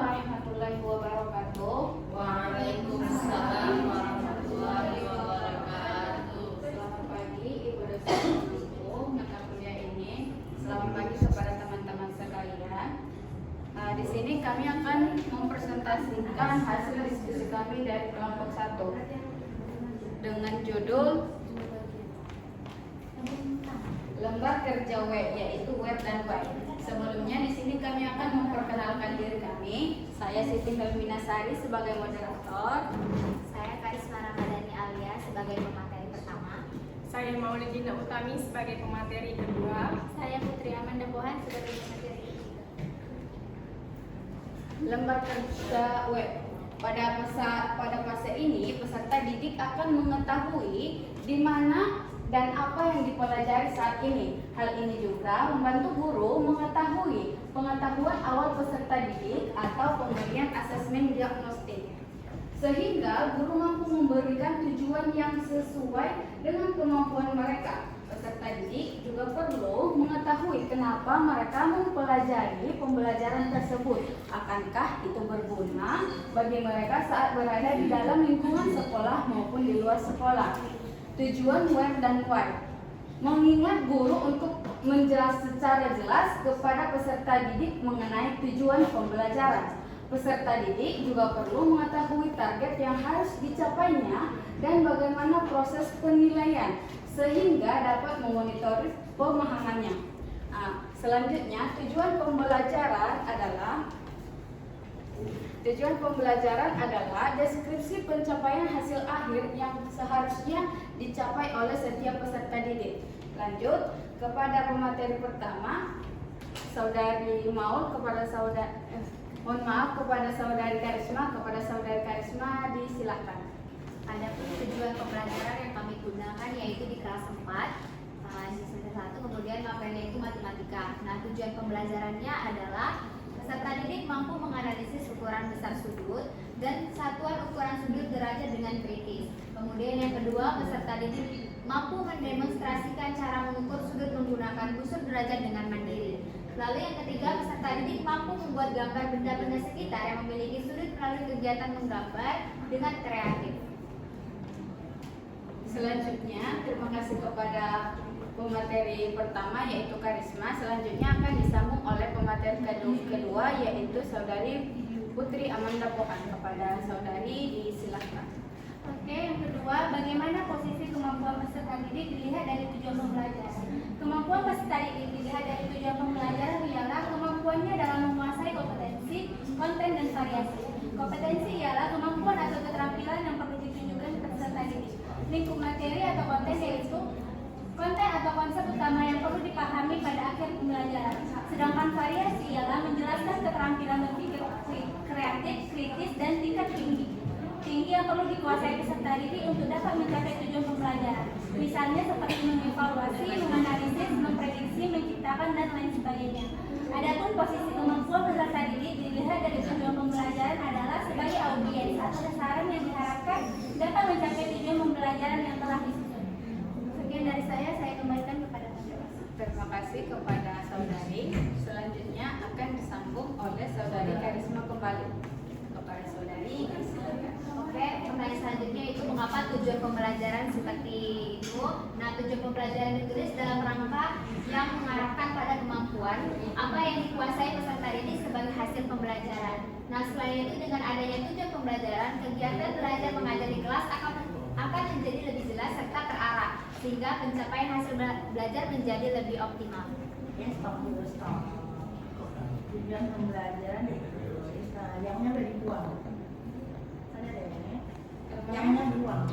warahmatullahi wabarakatuh. Waalaikumsalam warahmatullahi wabarakatuh. Selamat pagi Ibu dosen guru mata kuliah ini. Selamat pagi kepada teman-teman sekalian. Di sini kami akan mempresentasikan hasil diskusi kami dari kelompok 1 dengan judul lembar kerja web, yaitu web dan web. Sebelumnya di sini kami akan memperkenalkan diri kami. Saya Siti Helminasari sebagai moderator. Saya Karisma Ramadhani Alia sebagai pemateri pertama. Saya Maulidina Utami sebagai pemateri kedua. Saya Putri Amanda Pohan sebagai pemateri ketiga. Lembar kerja web. Pada fase ini peserta didik akan mengetahui di mana dan apa yang dipelajari saat ini. Hal ini juga membantu guru mengetahui pengetahuan awal peserta didik atau pemberian asesmen diagnostik, sehingga guru mampu memberikan tujuan yang sesuai dengan kemampuan mereka. Peserta didik juga perlu mengetahui kenapa mereka mempelajari pembelajaran tersebut. Akankah itu berguna bagi mereka saat berada di dalam lingkungan sekolah maupun di luar sekolah. Tujuan web dan web. Mengingat guru untuk menjelaskan secara jelas kepada peserta didik mengenai tujuan pembelajaran. Peserta didik juga perlu mengetahui target yang harus dicapainya dan bagaimana proses penilaian sehingga dapat memonitor pemahamannya. Selanjutnya, tujuan pembelajaran adalah deskripsi pencapaian hasil akhir yang seharusnya dicapai oleh setiap peserta didik. Lanjut kepada pemateri pertama, Saudari Maul kepada Saudari Karisma, disilakan. Adapun tujuan pembelajaran yang kami gunakan yaitu di kelas 4 di semester 1, kemudian materinya itu matematika. Nah, tujuan pembelajarannya adalah peserta didik mampu menganalisis ukuran besar sudut dan satuan ukuran sudut derajat dengan kritis. Kemudian yang kedua, peserta didik mampu mendemonstrasikan cara mengukur sudut menggunakan busur derajat dengan mandiri. Lalu yang ketiga, peserta didik mampu membuat gambar benda-benda sekitar yang memiliki sudut melalui kegiatan menggambar dengan kreatif. Selanjutnya, terima kasih kepada pemateri pertama yaitu Karisma. Selanjutnya akan disambung oleh pemateri kedua yaitu Saudari Putri Amanda Pohan. Kepada Saudari disilakan. Oke, yang kedua, bagaimana posisi kemampuan peserta didik dilihat dari tujuan pembelajaran. Kemampuan peserta didik dilihat dari tujuan pembelajaran ialah kemampuannya dalam menguasai kompetensi, konten, dan variasi. Kompetensi ialah kemampuan atau keterampilan yang perlu ditunjukkan peserta didik. Lingkup materi atau konten yaitu konten atau konsep utama yang perlu dipahami pada akhir pembelajaran. Sedangkan variasi ialah menjelaskan keterampilan berpikir kreatif, kritis, dan tingkat tinggi yang perlu dikuasai peserta didik untuk dapat mencapai tujuan pembelajaran. Misalnya seperti mengevaluasi, menganalisis, memprediksi, menciptakan, dan lain sebagainya. Adapun posisi kemampuan peserta didik dilihat dari tujuan pembelajaran adalah sebagai audiens atau sasaran yang diharapkan dapat mencapai tujuan pembelajaran yang telah disusun. Sekian dari saya kembalikan kepada Saudari. Terima kasih kepada Saudari. Selanjutnya akan disambung oleh Saudari Karisma kembali. Kepada Saudari disilakan. Oke, pertanyaan selanjutnya itu mengapa tujuan pembelajaran seperti itu. Nah, tujuan pembelajaran ditulis dalam rangka yang mengarahkan pada kemampuan apa yang dikuasai peserta didik sebagai hasil pembelajaran. Nah, selain itu dengan adanya tujuan pembelajaran, kegiatan belajar mengajar di kelas akan menjadi lebih jelas serta terarah sehingga pencapaian hasil belajar menjadi lebih optimal. Ya, stop. Tujuan pembelajaran yangnya udah dibuang. Sana deh. Yangnya dibuang.